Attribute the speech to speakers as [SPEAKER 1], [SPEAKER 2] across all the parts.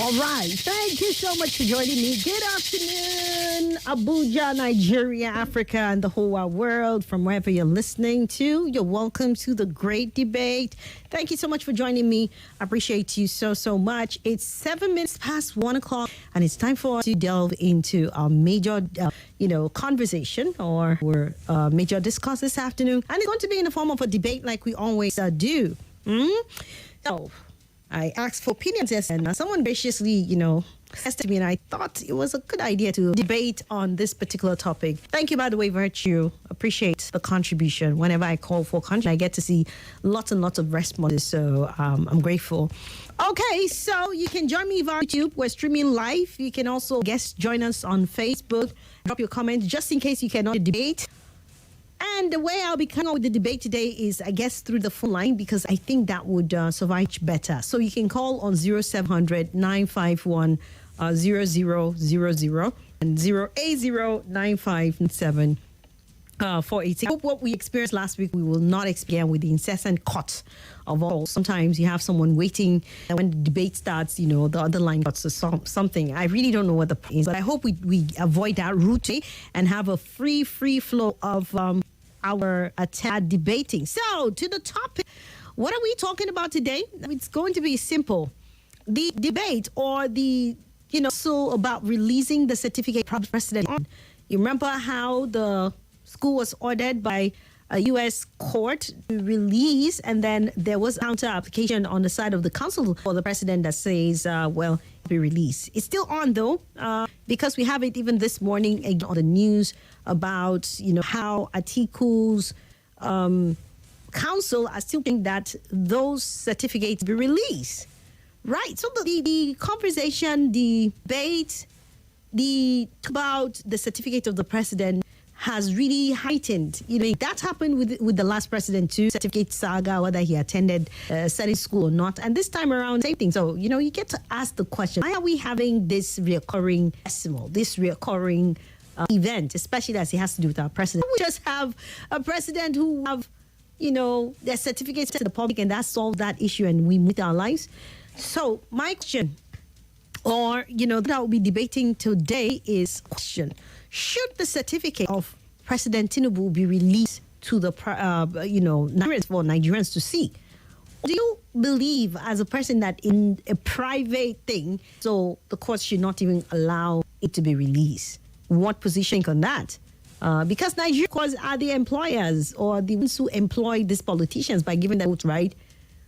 [SPEAKER 1] All right. Thank you so much for joining me. Good afternoon, Abuja, Nigeria, Africa, and the whole wide world. From wherever you're listening to, you're welcome to the great debate. Thank you so much for joining me. I appreciate you so much. It's 7 minutes past 1 o'clock, and it's time for us to delve into our major, conversation or major discuss this afternoon. And it's going to be in the form of a debate like we always do. So I asked for opinions yesterday, and someone graciously, said to me, and I thought it was a good idea to debate on this particular topic. Thank you, by the way, Virtue. Appreciate the contribution. Whenever I call for contribution, I get to see lots and lots of responses, so I'm grateful. Okay, so you can join me via YouTube. We're streaming live. You can also join us on Facebook. Drop your comments just in case you cannot debate. And the way I'll be coming up with the debate today is, I guess, through the phone line, because I think that would survive better. So you can call on 0700 951 0000 and 0809597 480. I hope what we experienced last week, we will not experience with the incessant cut of all. Sometimes you have someone waiting, and when the debate starts, the other line cuts to something. I really don't know what the point is, but I hope we avoid that route and have a free flow of our attack debating. So, to the topic, what are we talking about today? It's going to be simple. The debate or so about releasing the certificate of president. You remember how the school was ordered by a U.S. court to release, and then there was counter application on the side of the council for the president that says, be released. It's still on though, because we have it even this morning on the news about, how Atiku's council are still thinking that those certificates be released. Right. So the conversation, debate, about the certificate of the president has really heightened. That happened with the last president too, certificate saga, whether he attended study school or not. And this time around, same thing. So, you get to ask the question, why are we having this reoccurring decimal, this reoccurring event, especially as it has to do with our president? We just have a president who have, their certificates to the public, and that solves that issue, and we meet our lives. So my question, or, that I'll be debating today is question. Should the certificate of President Tinubu be released to the, Nigerians for Nigerians to see? Do you believe, as a person, that in a private thing, so the court should not even allow it to be released? What position on that? Because Nigeria, of course, are the employers or the ones who employ these politicians by giving them votes, right?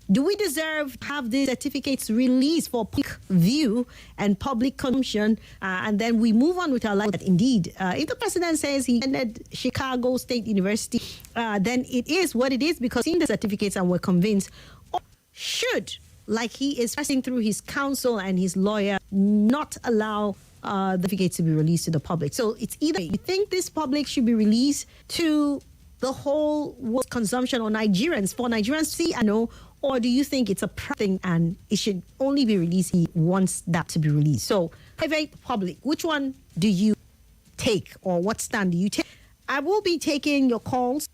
[SPEAKER 1] Do we deserve to have these certificates released for public view and public consumption? And then we move on with our life. That indeed, if the president says he attended Chicago State University, then it is what it is, because seeing the certificates and we're convinced, or should, like he is pressing through his counsel and his lawyer, not allow the certificates to be released to the public. So it's either you think this public should be released to the whole world consumption, or Nigerians, for Nigerians to see and know, or do you think it's a private thing and it should only be released? He wants that to be released. So, private, public, which one do you take, or what stand do you take? I will be taking your calls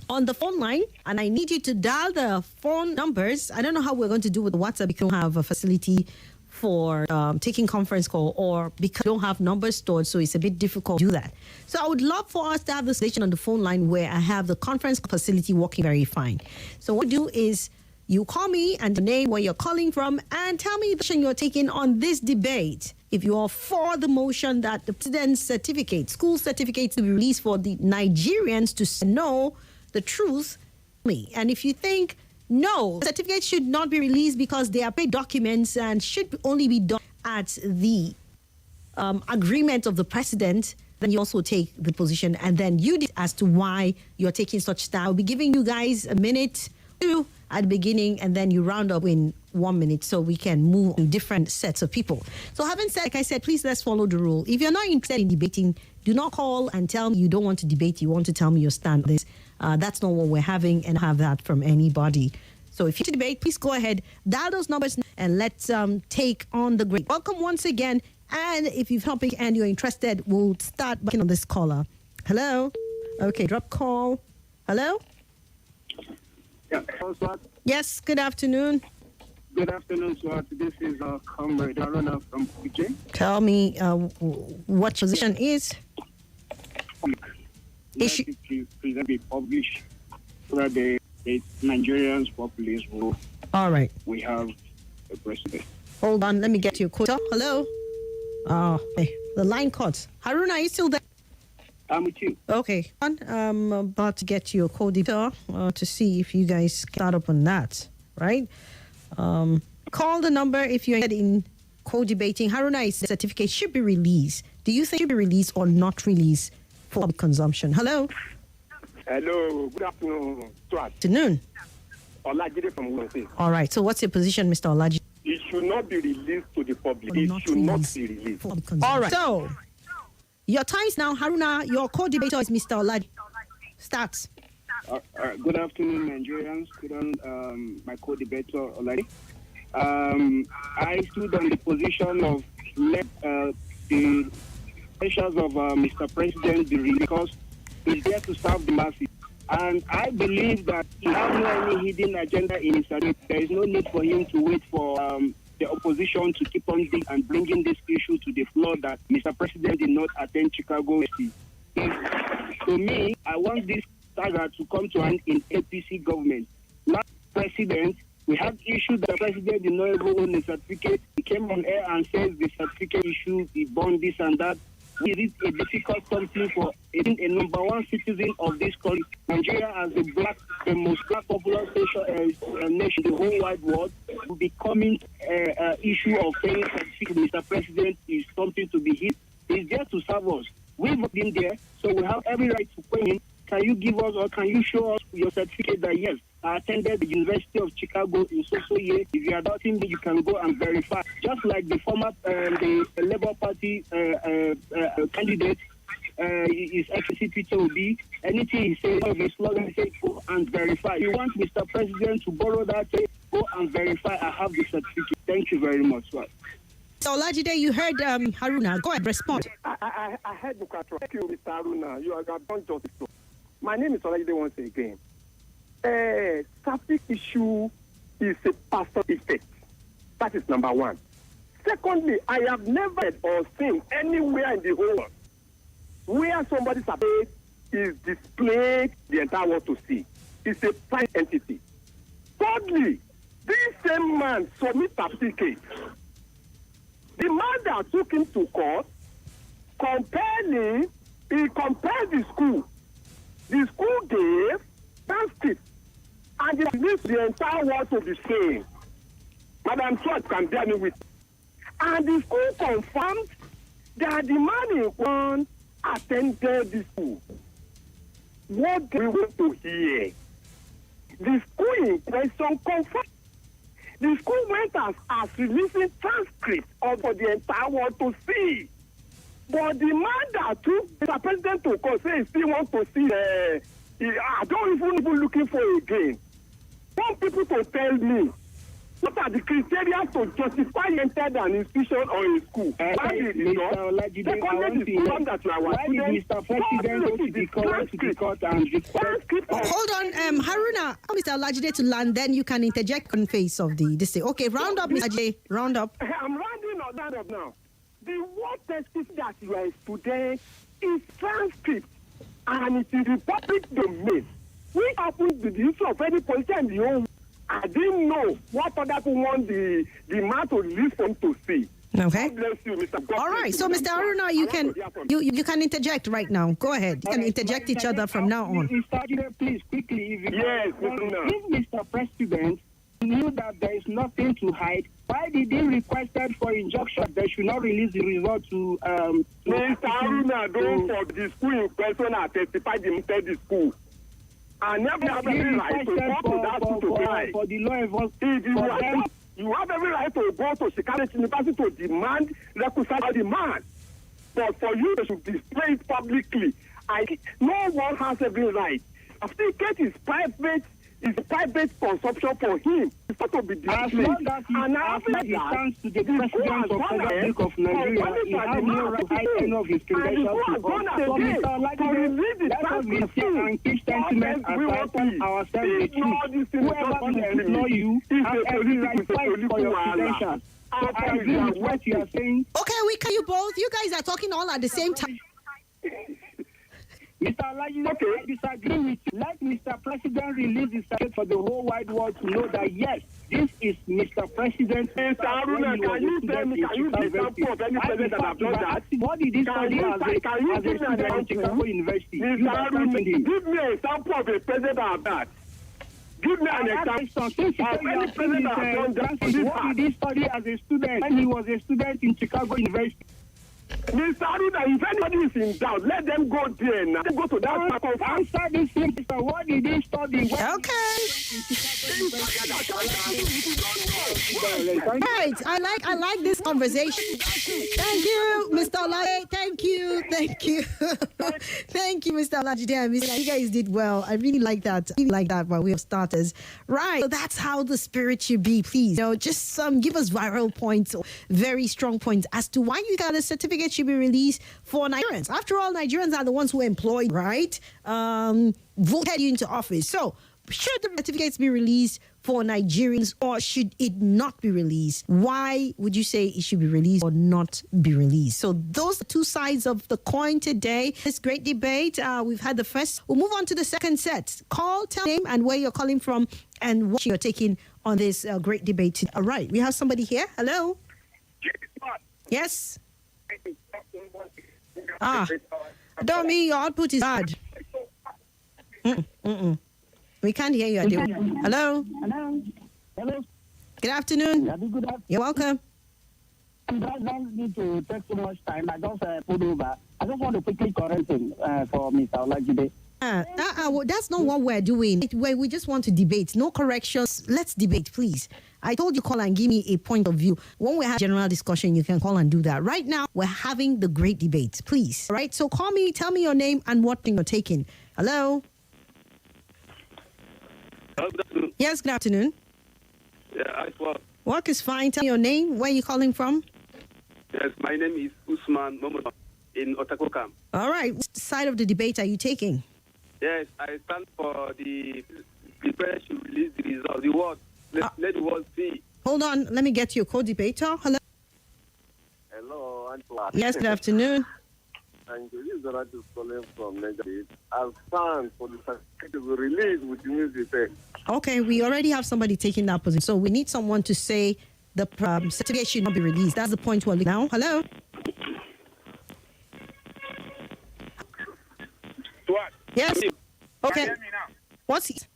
[SPEAKER 1] on the phone line, and I need you to dial the phone numbers. I don't know how we're going to do with WhatsApp, because we don't have a facility for taking conference call, or because we don't have numbers stored, so it's a bit difficult to do that. So I would love for us to have the station on the phone line where I have the conference facility working very fine. So what you do is you call me and the name, where you're calling from, and tell me the position you're taking on this debate. If you are for the motion that the president's certificate, school certificates, to be released for the Nigerians to know the truth, and if you think no, certificates should not be released because they are paid documents and should only be done at the agreement of the president, then you also take the position, and then you did as to why you're taking such style. I'll be giving you guys a minute at the beginning, and then you round up in 1 minute so we can move to different sets of people. So having said, like I said, please let's follow the rule. If you're not interested in debating, do not call and tell me you don't want to debate. You want to tell me your stand on this. That's not what we're having, and have that from anybody. So if you debate, please go ahead, dial those numbers, and let's take on the great. Welcome once again. And if you've helped and you're interested, we'll start backing on this caller. Hello? Okay, drop call. Hello?
[SPEAKER 2] Yeah, hello, Swat.
[SPEAKER 1] Yes, good afternoon.
[SPEAKER 2] Good afternoon, Swat. This is Comrade Aruna from Abuja.
[SPEAKER 1] Tell me what position is.
[SPEAKER 2] Let it be published so that the Nigerians populace will.
[SPEAKER 1] All right.
[SPEAKER 2] We have a president.
[SPEAKER 1] Hold on. Let me get you a quote. Hello? Hey, the line cut. Haruna, are you still there?
[SPEAKER 2] I'm with you.
[SPEAKER 1] Okay. I'm about to get you a co-debater to see if you guys can start up on that, right? Call the number if you're in co-debating. Haruna, is the certificate should be released. Do you think it should be released or not released for public consumption? Hello?
[SPEAKER 3] Hello. Good afternoon. Swat.
[SPEAKER 1] Afternoon.
[SPEAKER 3] Olajide from Wonse.
[SPEAKER 1] All right. So what's your position, Mr. Olaji?
[SPEAKER 3] It should not be released to the public. It should not be released.
[SPEAKER 1] All right. So your time is now, Haruna. Your co-debater is Mr. Olaji. Start.
[SPEAKER 2] Good afternoon, Nigerians. Good on my co-debater, Oladi. I stood on the position of let the pressures of Mr. President be released because he's there to serve the masses. And I believe that he has no any hidden agenda in his agenda. There is no need for him to wait for the opposition to keep on and bringing this issue to the floor that Mr. President did not attend Chicago. To me, I want this saga to come to an in APC government. Last president, we had issued the president did not even own the certificate. He came on air and says the certificate issue, he burned this and that. Is it a difficult something for a number one citizen of this country, Nigeria, as the most black popular nation in the whole wide world, will be coming issue of saying certificate, Mr. President, is something to be hit. He's there to serve us. We've been there, so we have every right to claim him. Can you give us or can you show us your certificate that yes, I attended the University of Chicago in so year? If you are doubting me, you can go and verify. Just like the former the Labour Party candidate, his excellency Peter Obi, anything he says of his slogan, he says go and verify. You want Mr. President to borrow that, say, go and verify. I have the certificate. Thank you very much.
[SPEAKER 1] So, Olajide, you heard Haruna. Go ahead, respond.
[SPEAKER 3] I heard Bukatro. Thank you, Mr. Haruna. You have done justice. My name is Olajide once again. Traffic issue is a personal effect. That is number one. Secondly, I have never heard or seen anywhere in the whole world where somebody's certificate is displayed the entire world to see. It's a private entity. Thirdly, this same man submit certificate. The man that took him to court, he compared the school. The school gave transcript, and they released the entire world to the same. Madam Swat can bear me with. And the school confirmed that the man in one attended the school. What do we want to hear? The school in question confirmed. The school went as releasing transcripts for the entire world to see. But the man that took the president to court says he still wants to see. I don't even looking for it again. Want people to tell me what are the criteria to justify entered an institution or a school?
[SPEAKER 2] Why did Mr. President go to the court and request?
[SPEAKER 1] Hold on, Haruna, Mr. Olajide to land, then you can interject on face of this thing. Okay, round up, Mr. J. Round up.
[SPEAKER 3] I'm rounding up now. The word testimony that you are a student is transcript, and it is the public domain. What happened to the issue of any politician in the home? I didn't know what other people want the man to listen to see.
[SPEAKER 1] Okay.
[SPEAKER 3] God bless you, Mr. God
[SPEAKER 1] all right, so Mr. Aruna, you can interject right now. Go ahead. You can interject each other from now on.
[SPEAKER 2] Please, quickly.
[SPEAKER 3] Yes,
[SPEAKER 2] if Mr. President knew that there is nothing to hide, why did he requested for injunction they should not release the result to
[SPEAKER 3] Mr. Aruna, don't for the school in question and testify the school. I never have any right to go to that school to cry.
[SPEAKER 2] For the law enforcement.
[SPEAKER 3] You have every right to go to Chicago University to demand reconcile demand. But for you to display it publicly, no one has every right. A certificate is private It's private consumption for him. It's not to be displaced.
[SPEAKER 2] And after he stands to the president of the Republic of Nigeria, he has no right to any of his credentials to us. So, Mr. Olajide, let us be fair and keep sentiment aside and ourselves the truth. Whoever will employ you has every right to fight for your credentials. So I agree with what you are saying.
[SPEAKER 1] Okay, we can you both. You guys are talking all at the same time.
[SPEAKER 2] Mr. Olajide, I disagree with you. Let Mr. President release the secret for the whole wide world to know that yes, this is Mr. President.
[SPEAKER 3] Mr. Aruna, can you tell me, can you give example of any president that have done that?
[SPEAKER 2] What did he study as a student in Chicago University?
[SPEAKER 3] Mr. Aruna, give me an example of a president that have that. Give me an example of any president that have done that.
[SPEAKER 2] What did he study as a student when he was a student in Chicago University?
[SPEAKER 3] Mr. Aruna, if anybody is in doubt, let them go there now. Let them go to that type of
[SPEAKER 2] answer this simple. So what did he study?
[SPEAKER 1] Okay. Right. I like this conversation. Thank you, Mr. Olajide. Thank you. Thank you, Mr. Olajide. You guys did well. I really like that. By way of starters. Right. So that's how the spirit should be, please. Just give us viral points, or very strong points as to why you got a certificate should be released for Nigerians. After all, Nigerians are the ones who employed, right? Voted you into office. So should the certificates be released for Nigerians, or should it not be released? Why would you say it should be released or not be released? So those are two sides of the coin today. This great debate. We've had the first. We'll move on to the second set. Call, tell name and where you're calling from and what you're taking on this great debate. All right. We have somebody here. Hello. Yes. Domi, your output is bad. We can't hear you. Hello.
[SPEAKER 4] Hello.
[SPEAKER 1] Good afternoon.
[SPEAKER 4] Good afternoon.
[SPEAKER 1] You're welcome.
[SPEAKER 4] I don't need to take so much time. I just pulled over. I just want to quickly correct him for Mr. Olajide.
[SPEAKER 1] Well, that's not what we're doing. We just want to debate. No corrections. Let's debate, please. I told you call and give me a point of view. When we have general discussion, you can call and do that. Right now, we're having the great debate, please. All right, so call me, tell me your name and what thing you're taking. Hello?
[SPEAKER 5] Good afternoon.
[SPEAKER 1] Yes, good afternoon.
[SPEAKER 5] Yeah, I Swat.
[SPEAKER 1] Work is fine. Tell me your name. Where are you calling from?
[SPEAKER 5] Yes, my name is Usman Momoda in Otakokam.
[SPEAKER 1] All right. What side of the debate are you taking?
[SPEAKER 5] Yes, I stand for the president should release the result. The word. Let the world see.
[SPEAKER 1] Hold on. Let me get you a co-debater. Hello?
[SPEAKER 6] Hello, Antoine.
[SPEAKER 1] Yes, good afternoon.
[SPEAKER 6] Thank you. This is Dorado calling from Nigeria. I stand for the certificate to be released with news effect.
[SPEAKER 1] Okay, we already have somebody taking that position. So we need someone to say the certificate should not be released. That's the point we're looking now. Hello?
[SPEAKER 7] Swat.
[SPEAKER 1] Yes. Okay.
[SPEAKER 7] Hear me now.
[SPEAKER 1] What's it?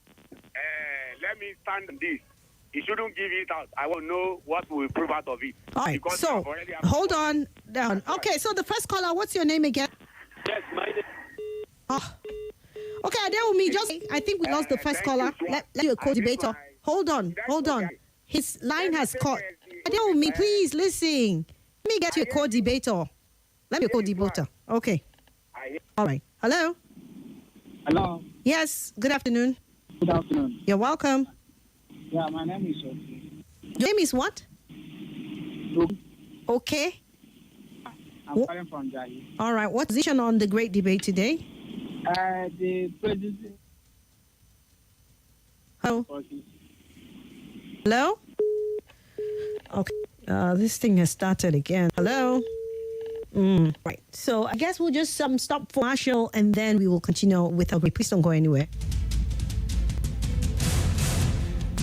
[SPEAKER 7] Let me stand on this. He shouldn't give it out. I want to know what will prove out of it.
[SPEAKER 1] All right. So hold on down. Okay. So the first caller, what's your name again?
[SPEAKER 5] Yes, my name.
[SPEAKER 1] Oh. Okay, there with me. I think we lost the first caller. Let you a co-debater. Hold on. His line has cut. There with me, please listen. Let me get you a co-debater. Let me a co-debater. Okay. All right. Hello.
[SPEAKER 4] Hello.
[SPEAKER 1] Yes. Good afternoon.
[SPEAKER 4] Good afternoon.
[SPEAKER 1] You're welcome.
[SPEAKER 4] Yeah, my name is Sept.
[SPEAKER 1] Your name is what? Okay.
[SPEAKER 4] I'm calling from Jai.
[SPEAKER 1] All right. What position on the great debate today?
[SPEAKER 4] The president.
[SPEAKER 1] Hello? Hello? Okay. This thing has started again. Hello? Right. So I guess we'll just stop for Marshall and then we will continue with our. Please don't go anywhere.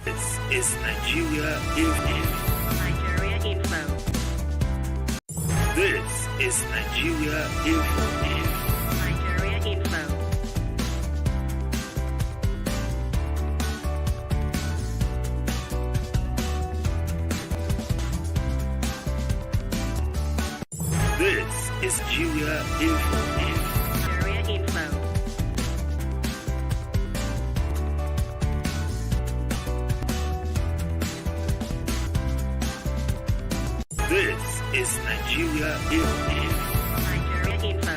[SPEAKER 8] This is Nigeria Info.
[SPEAKER 9] Nigeria Info.
[SPEAKER 8] This is Nigeria Info.
[SPEAKER 9] Nigeria Info.
[SPEAKER 8] This is Nigeria Info.
[SPEAKER 9] Nigeria Info.
[SPEAKER 8] This is Nigeria Info.
[SPEAKER 9] Nigeria Info.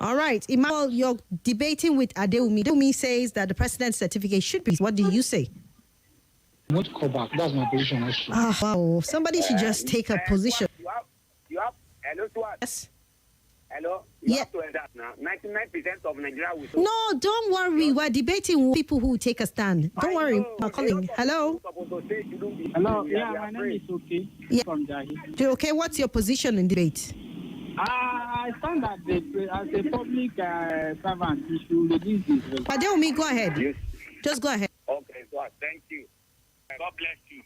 [SPEAKER 1] All right. Emmanuel, you're debating with Adeumi. Adeumi says that the president's certificate should be. What do you say?
[SPEAKER 10] Not call back. That's my position also.
[SPEAKER 1] Wow. Somebody should just take a position.
[SPEAKER 7] You have, hello, Swat.
[SPEAKER 1] Yes.
[SPEAKER 7] Hello? You have to end that now. 99% of Nigeria will.
[SPEAKER 1] No, don't worry. We're debating with people who take a stand. Don't worry. I'm calling. Hello?
[SPEAKER 4] Hello, yeah, my name is Okay.
[SPEAKER 1] Yeah.
[SPEAKER 4] From Jahi.
[SPEAKER 1] Okay, what's your position in debate?
[SPEAKER 4] I stand as a public servant, you should release this.
[SPEAKER 1] Adeumi, go ahead.
[SPEAKER 7] Yes.
[SPEAKER 1] Just go ahead.
[SPEAKER 7] Okay, Swat, thank you. God bless you.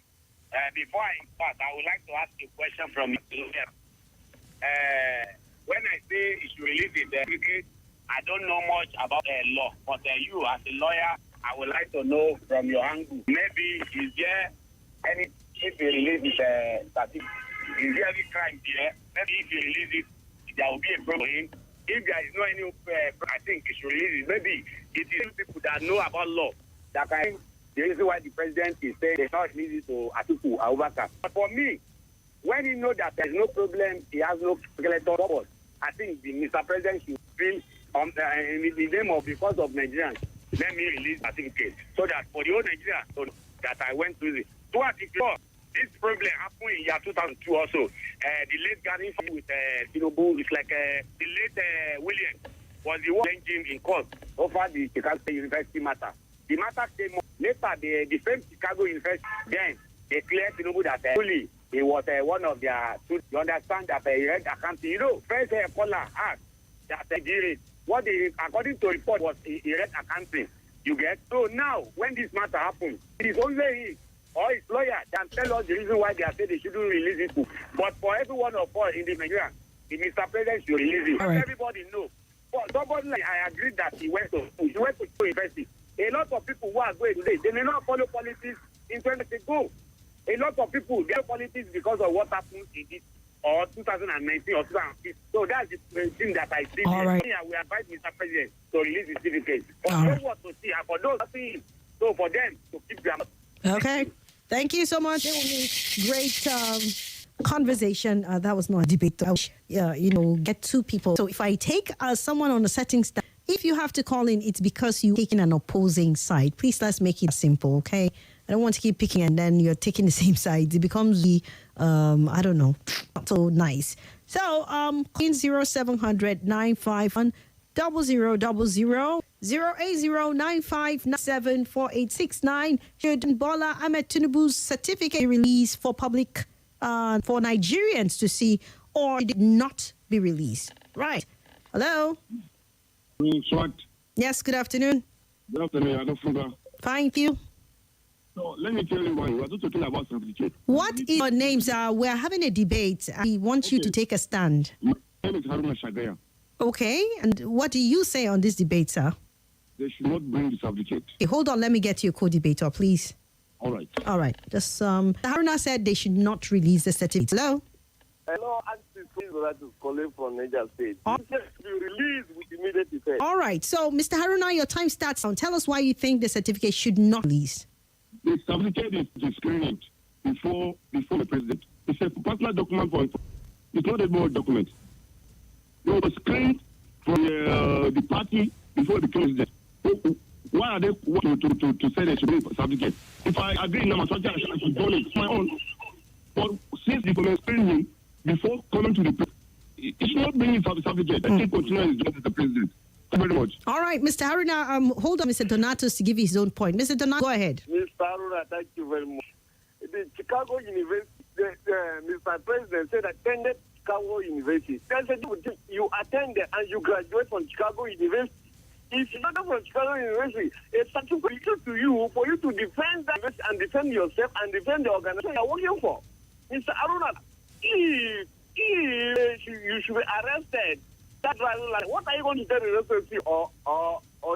[SPEAKER 7] Before I start, I would like to ask a question from you. When I say you should release the certificate, I don't know much about law, but you as a lawyer, I would like to know from your angle. Maybe is there any, if you release the certificate, is there any crime here? Maybe if you release it, there will be a problem. If there is no any, I think you should release it. Maybe it is people that know about law that can. The reason why the president is saying they not release it to Atiku Abubakar. But for me, when he knows that there is no problem, he has no skeleton purpose. I think the Mr. President should feel in the name of because of Nigerians, let me release certificate so that for the whole Nigeria so that I went through it. So what if this problem happened in year 2002 also? The late Gary with Tinubu, it's like the late William was the one engine in court over the Chicago University matter. The matter came up later. The same Chicago University then they cleared Tinubu that only he was one of their students. You understand that he read accounting. You know, first caller asked that did it. What they, according to report, was he read accounting. You get? So now, when this matter happens, it is only he or his lawyer that tell us the reason why they are saying they shouldn't release it. But for every one of us in the Nigeria, the Mr. President should release it. Right. Everybody know. For somebody like I agree that he went to university. A lot of people who are going today, they may not follow politics in 20 ago. A lot of people get politics because of what happened in this or 2019 or 2015. So that's the thing that I see.
[SPEAKER 1] All right.
[SPEAKER 7] We advise Mr. President to release the certificate. For everyone to see and for those seeing, so for them to keep their.
[SPEAKER 1] Okay. Thank you so much. Great conversation. That was not a debate. Get two people. So if I take someone on a certain stand, if you have to call in, it's because you're taking an opposing side. Please, let's make it simple, okay? I don't want to keep picking and then you're taking the same side. It becomes the, I don't know, not so nice. So, in 0700 951 0000 08095974869 should Bola Ahmed Tinubu's certificate released for public, for Nigerians to see, or did it not be released? Right. Hello?
[SPEAKER 3] Swat.
[SPEAKER 1] Yes, good afternoon.
[SPEAKER 3] Good afternoon, Adolfo.
[SPEAKER 1] Thank you.
[SPEAKER 3] So let me tell you why. We're just talking about certificate.
[SPEAKER 1] What is your names? We're having a debate. I want you to take a stand.
[SPEAKER 3] My name is Haruna Shagaya.
[SPEAKER 1] Okay, and what do you say on this debate, sir?
[SPEAKER 3] They should not bring the certificate.
[SPEAKER 1] Okay, hold on, let me get you a co-debater, please.
[SPEAKER 3] All right.
[SPEAKER 1] All right. Just Haruna said they should not release the certificate. Hello?
[SPEAKER 6] Hello, Auntie that is calling from Niger State. It says to be released with immediate effect.
[SPEAKER 1] All right. So, Mr. Haruna, your time starts now. Tell us why you think the certificate should not release.
[SPEAKER 3] The certificate is screened before the president. It's a personal document. It's not a board document. It was screened from the party before the president. Why are they to say they should be certificate? If I agree now, I should do it my own. But since the government screened him before coming to the president, it should not bring him certificate. I think continue his job as the president. Thank you very much.
[SPEAKER 1] All right, Mr. Haruna, hold on, Mr. Donatus, to give his own point. Mr. Donatus, go ahead.
[SPEAKER 6] Mr. Haruna, thank you very much. The Chicago University, Mr. President said attended Chicago University. You attended and you graduate from Chicago University. If you not from Chicago University, it's such a position to you for you to defend that and defend yourself and defend the organization you're working for. Mr. Haruna, if you should be arrested, that driving license, what are you going to tell the SLC or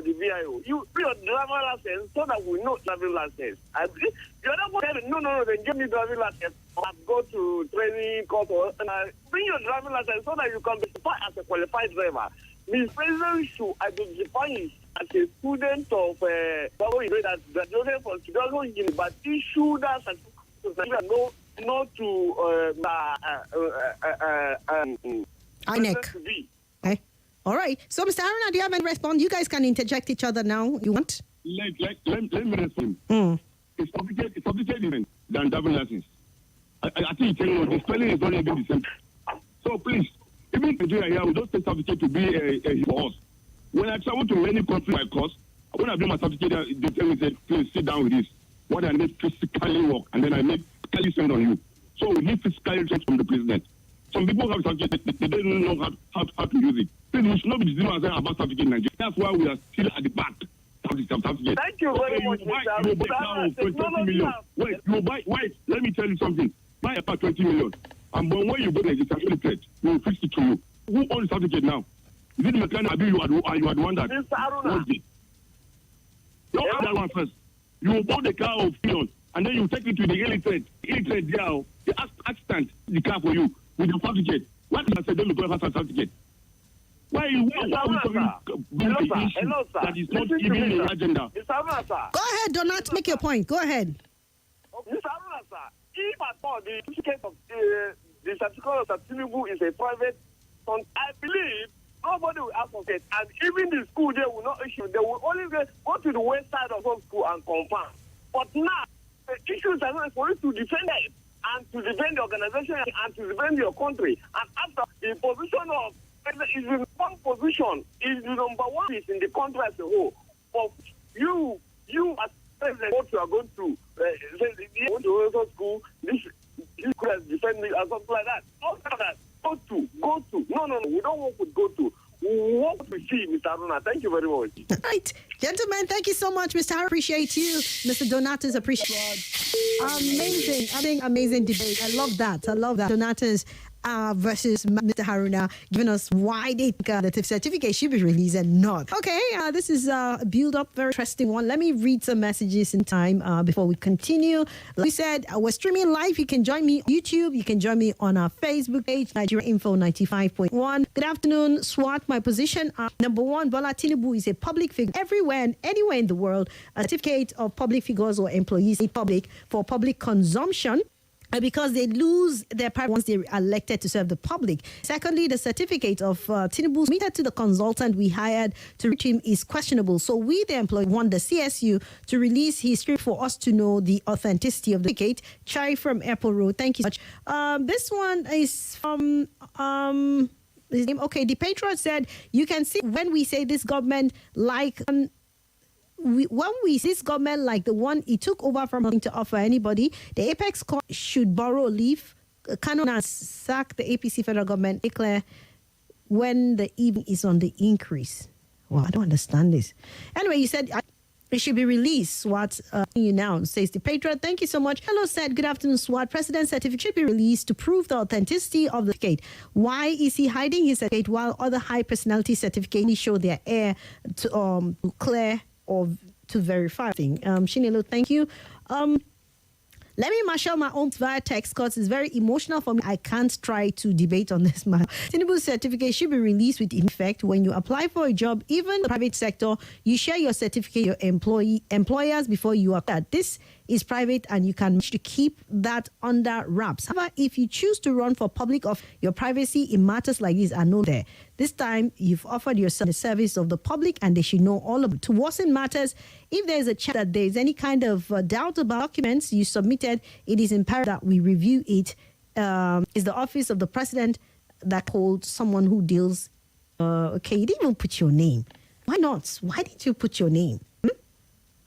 [SPEAKER 6] the VIO? You put your driver license so that we know driving license. And you're not going to tell no, then give me driving license. Or go to training course or bring your driving license so that you can be certified as a qualified driver. The president should identify as a student of that graduated from Chicago University, but issue that certificate not to
[SPEAKER 1] INEC. Okay. All right. So, Mr. Haruna, do you have any response? You guys can interject each other now. You want?
[SPEAKER 3] Let me respond.
[SPEAKER 1] Mm.
[SPEAKER 3] It's complicated even than driving license. I think the spelling is not even the same. So please, even in Nigeria here, we don't take certificate to be a for us. When I travel to many countries by course, when I bring my certificate, they tell me, say, please sit down with this. What I need physically work, and then I make physically send on you. So we need physically check from the president. Some people have certificate, they don't know how to use it. Please, we should not be deceiving ourselves about certificate in Nigeria. That's why we are still at the back.
[SPEAKER 6] Thank you very much,
[SPEAKER 3] Wait, let me tell you something. Buy a car 20 million. And but when you go there, it's actually threat. We will fix it to you. Who owns the certificate now? Is it the mechanic? Or you are the one that
[SPEAKER 6] Mr. Haruna.
[SPEAKER 3] Don't have that one first. You will buy the car of millions, and then you take it to the illiterate there, the assistant, the car for you with the certificate. What did I say? Don't look for a certificate. Why you
[SPEAKER 6] Hello, sir.
[SPEAKER 3] That is not even the agenda?
[SPEAKER 6] Mr. Haruna, sir.
[SPEAKER 1] Go ahead, Donat. Make your point. Go ahead.
[SPEAKER 6] Mr. Haruna, sir. If at all the certificate of the certificate of Tinubu is a private fund, I believe nobody will ask for it. And even the school, they will not issue. They will only go to the west side of some school and confirm. But now, the issues are not for you to defend it and to defend the organization and to defend your country. And after the position of is in one position, is the number one is in the country as a whole. But you as president, what you are going to you want to go to school, this could have defend me or something like that. After that, go to. No, we don't want to go to. We want to see, Mr. Haruna. Thank you very much.
[SPEAKER 1] Right. Gentlemen, thank you so much, Mr. Haruna. Appreciate you. Mr. Donatus, appreciate amazing debate. I love that. Donatus versus Mr. Haruna giving us why they think that the certificate should be released and not. Okay, this is a build-up, very interesting one. Let me read some messages in time before we continue. Like we said, we're streaming live. You can join me on YouTube. You can join me on our Facebook page, Nigeria Info 95.1. Good afternoon, SWAT. My position, number one, Bola Tinubu is a public figure everywhere and anywhere in the world. A certificate of public figures or employees is public for public consumption, because they lose their power once they're elected to serve the public. Secondly, the certificate of Tinubu submitted to the consultant we hired to reach him is questionable. So we, the employee, want the CSU to release his script for us to know the authenticity of the certificate. Chai from Airport Road, thank you so much. This one is from... okay, the Patriot said, you can see when we say this government like... when we see this government like the one he took over from to offer anybody, the Apex Court should borrow leave, cannot sack the APC federal government, declare when the even is on the increase. Well, I don't understand this. Anyway, you said it should be released. SWAT, you now, says the Patriot. Thank you so much. Hello, said, good afternoon, SWAT. President's certificate should be released to prove the authenticity of the certificate. Why is he hiding his certificate while other high personality certificates show their heir to clear or to verify thing? Shinelo, thank you. Let me marshal my own via text because it's very emotional for me. I can't try to debate on this matter. Tinubu's certificate should be released with effect when you apply for a job, even the private sector. You share your certificate with your employers before you apply. This is private and you can manage to keep that under wraps. However, if you choose to run for public office, your privacy in matters like this are known there. This time, you've offered yourself the service of the public and they should know all about it. To worsen matters, if there is a chance that there is any kind of doubt about documents you submitted, it is imperative that we review it. Is the office of the president that called someone who deals... okay, you didn't even put your name. Why not? Why did you put your name?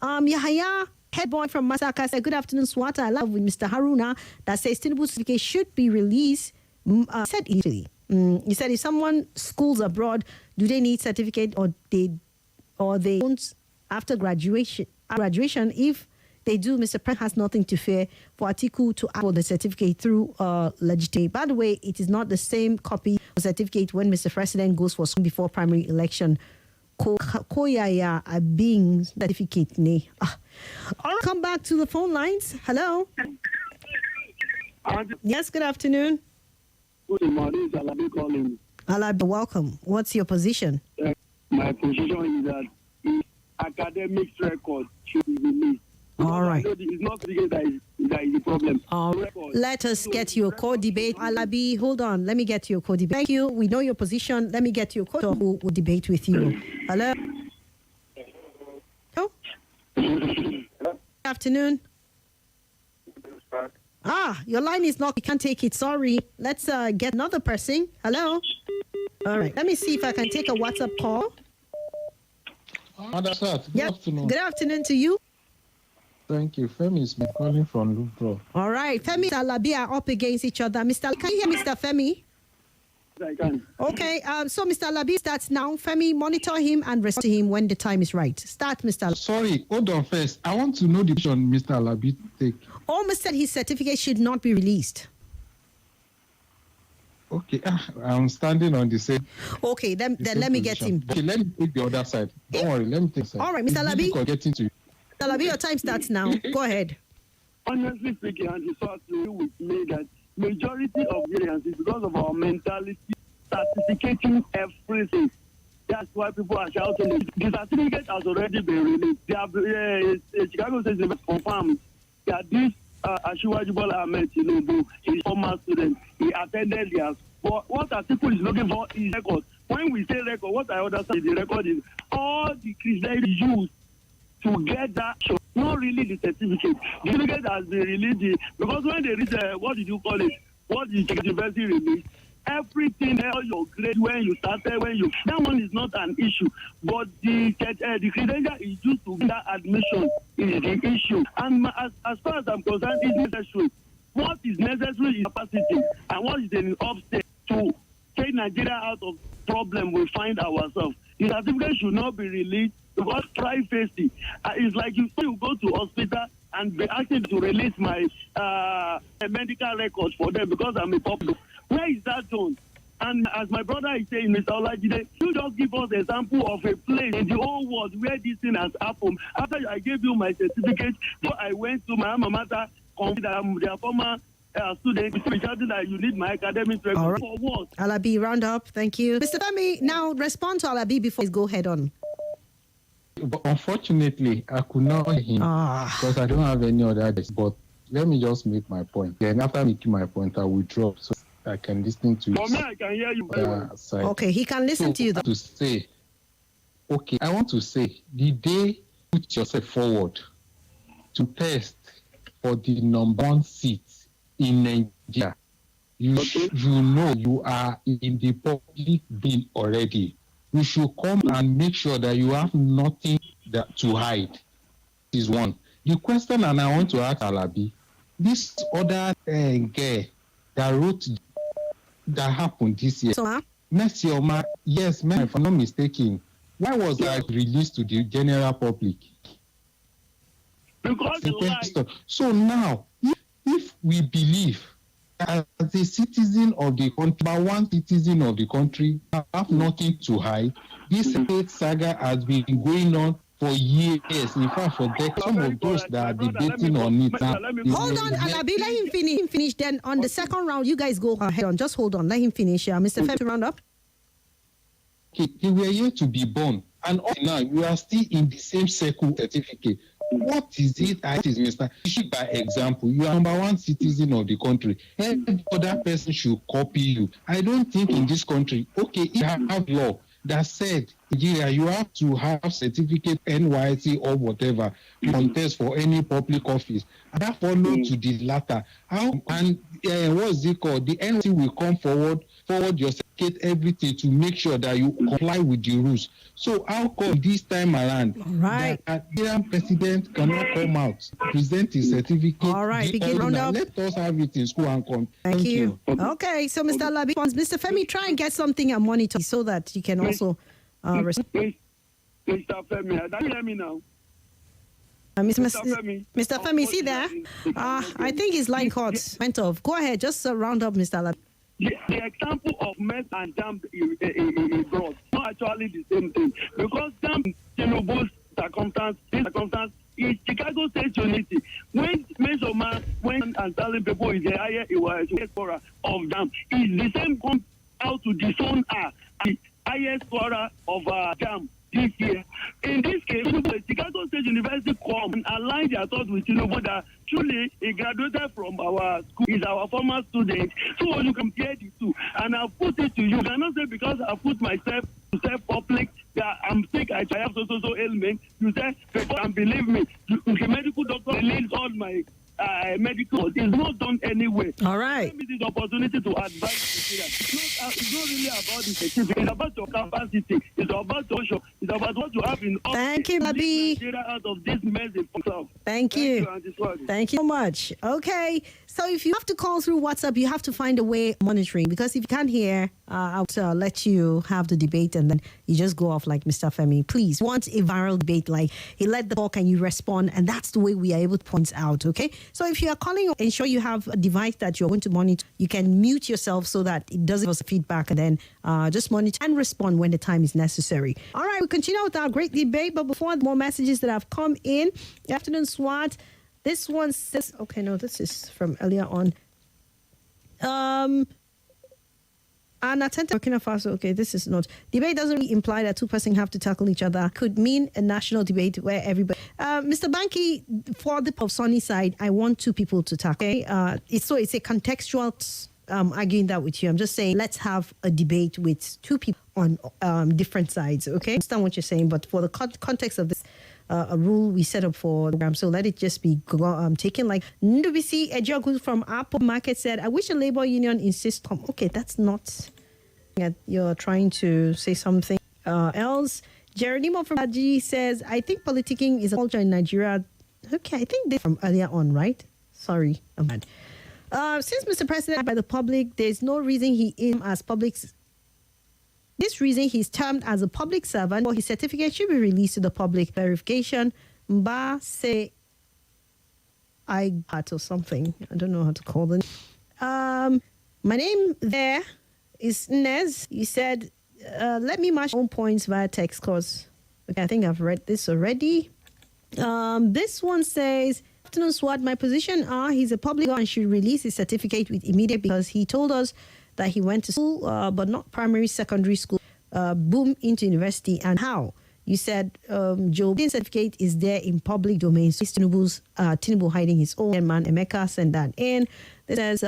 [SPEAKER 1] Yahaya, head boy from Masaka, said, good afternoon, SWAT. I love with Mr. Haruna that says Tinubu's certificate should be released. Said easily. He said, if someone schools abroad, do they need certificate or they don't after graduation? If they do, Mr. President has nothing to fear for Atiku to ask for the certificate through legislature. By the way, it is not the same copy of certificate when Mr. President goes for school before primary election. Koyaya a being certificate. All right, come back to the phone lines. Hello. Yes, good afternoon.
[SPEAKER 3] Good morning, Alabi calling.
[SPEAKER 1] Alabi, welcome. What's your position?
[SPEAKER 3] My position is that the academic record should be released.
[SPEAKER 1] All right.
[SPEAKER 3] It's not certificate that is
[SPEAKER 2] that is the problem.
[SPEAKER 1] Let us get your co-debate. Alabi, hold on. Let me get your co-debate. Thank you. We know your position. Let me get your co-debate who will debate with you. Hello? Oh? Good afternoon. Your line is locked. We can't take it. Sorry. Let's get another person. Hello? All right. Let me see if I can take a WhatsApp call.
[SPEAKER 11] Madam Swat, good afternoon.
[SPEAKER 1] Good afternoon to you.
[SPEAKER 11] Thank you. Femi is calling from Lubro.
[SPEAKER 1] All right. Femi and Alabi are up against each other. Can you hear Mr. Femi?
[SPEAKER 2] I can.
[SPEAKER 1] Okay. So Mr. Alabi starts now. Femi, monitor him and respond to him when the time is right. Start, Mr. Alabi.
[SPEAKER 11] Sorry, hold on first. I want to know the position Mr. Alabi take.
[SPEAKER 1] Almost said his certificate should not be released.
[SPEAKER 11] Okay, I'm standing on the same.
[SPEAKER 1] Okay, then let me get him.
[SPEAKER 11] Okay, let me take the other side. Don't worry, let me take the side.
[SPEAKER 1] All right, Mr. Alabi.
[SPEAKER 11] Getting to you.
[SPEAKER 1] Mr. Alabi, your time starts now. Go ahead.
[SPEAKER 2] Honestly speaking, and it's also with me that majority of Nigerians is because of our mentality, certificating everything. That's why people are shouting. The certificate has already been released. They have, Chicago State University confirmed that this Asiwaju Bola Ahmed Tinubu is former student. He attended theirs. But what article is looking for is record. When we say record, what I understand the record is all the Christians used to get that show, not really the certificate. The certificate has been released because when they reach, what did you call it? What did the university release? Everything, all your grade, when you started, that one is not an issue. But the credential is used to get admission is the issue. And as far as I'm concerned, it's necessary. What is necessary is capacity, and what is the upstairs to take Nigeria out of problem we find ourselves. The certificate should not be released because privacy. It's like you go to hospital and be asking to release my medical records for them because I'm a public. Where is that done? And as my brother is saying, Mr. Olajide, you just give us an example of a place in the whole world where this thing has happened. After I gave you my certificate, so I went to my alma mater, their former student, shouting that you need my academic record. Right. For what?
[SPEAKER 1] Alabi, round up. Thank you. Mr. Femi, now respond to Alabi before you go head on.
[SPEAKER 11] But unfortunately, I could not hear him because I don't have any other address. But let me just make my point. Then after making my point, I will drop so I can listen to you.
[SPEAKER 2] For me, I can hear you.
[SPEAKER 1] Okay, he can listen to you.
[SPEAKER 11] I want to say, the day you put yourself forward to test for the number 1 seat in Nigeria, you know you are in the public bin already. You should come and make sure that you have nothing to hide. This is one. The question, and I want to ask Alabi, this other girl that wrote that happened this year. Mercy Oma, yes, ma'am, if I'm not mistaken, why was that released to the general public?
[SPEAKER 2] Because
[SPEAKER 11] so now, if we believe as a citizen of the country, one citizen of the country, have nothing to hide, this hate saga has been going on for years. In fact, for decades, some of those that are debating on it now.
[SPEAKER 1] Hold on, Alabi, let him finish. Then on the second round, you guys go ahead on. Just hold on, let him finish. Mr. Femi, round up.
[SPEAKER 11] Okay, they were here to be born, and now you are still in the same circle certificate. What is it? It is Mr. Issued by example. You are number 1 citizen of the country. Every other person should copy you. I don't think in this country, okay, you have law that said, Nigeria, you have to have certificate, NYC or whatever, contest for any public office. And that follow to the latter. What's it called? The NYC will come forward your certificate, everything to make sure that you comply with the rules. So how come this time around,
[SPEAKER 1] right,
[SPEAKER 11] the Nigerian president cannot come out, present his certificate?
[SPEAKER 1] All right, begin round up.
[SPEAKER 11] Let us have it in school and come.
[SPEAKER 1] Thank you. Okay, so Mr. Alabi, Mr. Femi, try and get something and monitor so that you can also
[SPEAKER 2] Mr. Femi, can you hear me now?
[SPEAKER 1] Mr. Femi, see there? I think his line went off. Go ahead, just round up, Mr. Alabi.
[SPEAKER 2] The example of mess and dam is broad, not actually the same thing. Because dam Tinubu's circumstance is Chicago State Unity. When Mesoma went and telling people is the higher scorer of dam, is the same come out to disown the highest scorer of dam this year. In this case, Chicago State
[SPEAKER 4] State University come and align their thoughts with Tinubu that truly he graduated from our school, is our former student. So you compare the two. And I'll put it to you. You cannot say because I put myself to self-public that I'm sick, I have so ailment. You say, and believe me, the medical doctor released all my medical. It's not done anyway.
[SPEAKER 1] All right.
[SPEAKER 4] Give me this opportunity to advise you. It's not really about the certificate. It's about your capacity. It's about your show. It's about what you have in office.
[SPEAKER 1] Thank you, Babi.
[SPEAKER 4] Out of this mess itself.
[SPEAKER 1] Thank you. Thank you so much. Okay. So if you have to call through WhatsApp, you have to find a way of monitoring, because if you can't hear, I'll let you have the debate and then you just go off like Mr. Femi. Please, want a viral debate, like he led the talk and you respond, and that's the way we are able to point out, okay? So if you are calling, ensure you have a device that you're going to monitor. You can mute yourself so that it doesn't give us feedback, and then just monitor and respond when the time is necessary. All right, we continue with our great debate, but before more messages that have come in, good afternoon, Swat. This one says, okay, no, this is from earlier on. An attentive Burkina Faso, okay, this is not. Debate doesn't really imply that two persons have to tackle each other. Could mean a national debate where everybody... Mr. Banky, for the of Sunny side, I want two people to tackle, okay? It's a contextual... arguing that with you. I'm just saying, let's have a debate with two people on different sides, okay? I understand what you're saying, but for the context of this, a rule we set up for the program, so let it just be taken. Like Ndubisi Ejogu from Apple Market said, I wish a labor union insists on... Okay, that's not... You're trying to say something else. Geronimo from Aji says, I think politicking is a culture in Nigeria. Okay, I think they're from earlier on, right? Sorry, I'm bad. Since Mr. President by the public, there's no reason he is as public. This reason he's termed as a public servant, or his certificate should be released to the public verification. Mba say I got or something. I don't know how to call it. My name there is Nez. You said, let me match own points via text, cause okay, I think I've read this already. This one says, afternoon, Swat. My position he's a public and should release his certificate with immediate, because he told us that he went to school, but not primary, secondary school, boom into university. And how? You said Joe Biden's certificate is there in public domain. So Tinubu hiding his own man. Emeka sent that in. This says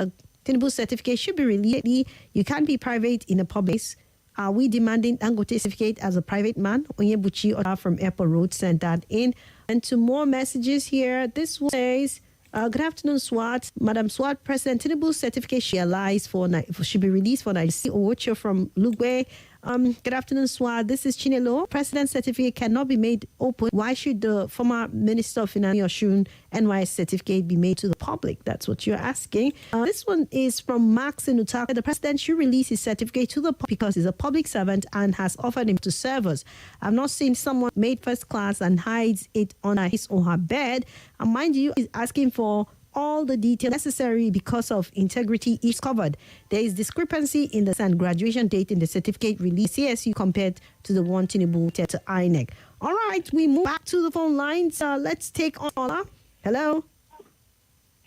[SPEAKER 1] Tinubu's certificate should be released. You can't be private in a public place. Are we demanding Dangote certificate as a private man? Onyebuchi Oda from Airport Road sent that in. And to more messages here. This one says, good afternoon, Swat. Madam Swat, President Tinubu's certificate should be released for Nigeria. Owocho from Lugbe. Good afternoon, Swat. This is Chinelo. President's certificate cannot be made open. Why should the former Minister of Finance, Oshun, NYS certificate be made to the public? That's what you're asking. This one is from Max in Utaka. The president should release his certificate to the public because he's a public servant and has offered him to serve us. I've not seen someone made first class and hides it under his or her bed. And mind you, he's asking for all the details necessary because of integrity is covered. There is discrepancy in the graduation date in the certificate release CSU compared to the one Tinubu to INEC. All right, we move back to the phone lines. Let's take on caller. Hello.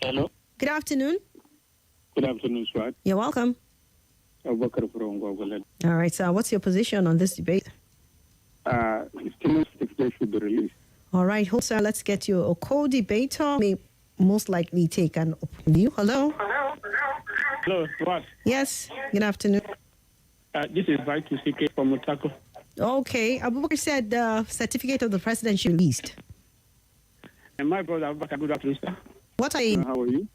[SPEAKER 12] Hello.
[SPEAKER 1] Good afternoon.
[SPEAKER 12] Good afternoon, Swat.
[SPEAKER 1] You're welcome.
[SPEAKER 12] Abubakar from Gwagwalad.
[SPEAKER 1] All right, so what's your position on this debate?
[SPEAKER 12] Tinubu's certificate should be released.
[SPEAKER 1] All right, sir, let's get you a co-debater. May most likely take an view. Hello.
[SPEAKER 12] Hello, what?
[SPEAKER 1] Yes, good afternoon.
[SPEAKER 12] This is Vitus CK from Mutako.
[SPEAKER 1] Okay, Abubakar said the certificate of the president should be released.
[SPEAKER 12] And my brother Abubakar, good afternoon, sir.
[SPEAKER 1] What are you?
[SPEAKER 12] How are you?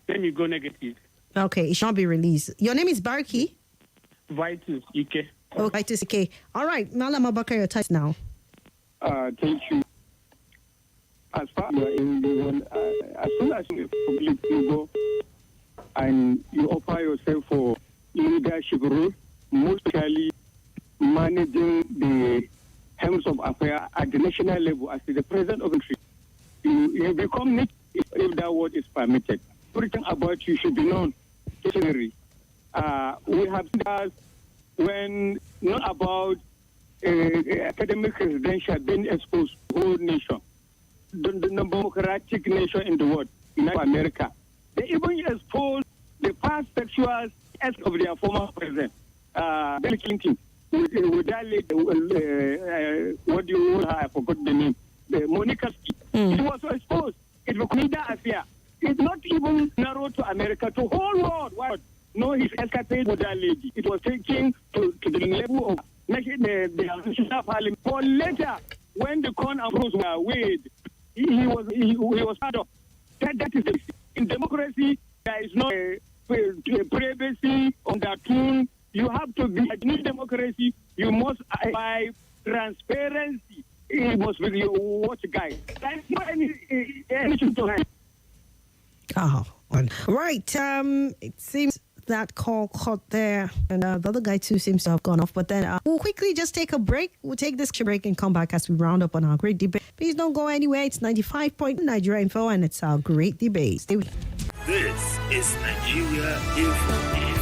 [SPEAKER 12] Let me go negative.
[SPEAKER 1] Okay, it shall be released. Your name is Barky?
[SPEAKER 12] Vitus CK.
[SPEAKER 1] Oh, Vitus CK. All right, Malam Abubakar, your time now.
[SPEAKER 3] Thank you. As far as as soon as you go and you offer yourself for leadership role, mostly managing the helms of affairs at the national level as the president of the country, you become native if that word is permitted. Everything about you should be known. We have seen that when not about academic credential being exposed to the whole nation. The democratic nation in the world, United America. They even exposed the past sexual acts of their former president, Bill Clinton. with that lady, what do you know? I forgot the name. Monica. It was so exposed. It was Canada affair. It's not even narrow to America, to whole world. What? No, his escapade with that lady. It was taken to the level of making the national parliament. For later, when the corn and rose were weighed, he was part of. That is the, in democracy, there is no privacy on that tune. You have to be in democracy. You must by transparency. It must be your watch guide. There is not anything to hide.
[SPEAKER 1] Oh, right. It seems that call caught there, and the other guy too seems to have gone off. But then we'll quickly just take a break. We'll take this break and come back as we round up on our great debate. Please don't go anywhere. It's 95.9 Nigeria Info, and it's our great debate.
[SPEAKER 8] This is Nigeria Info.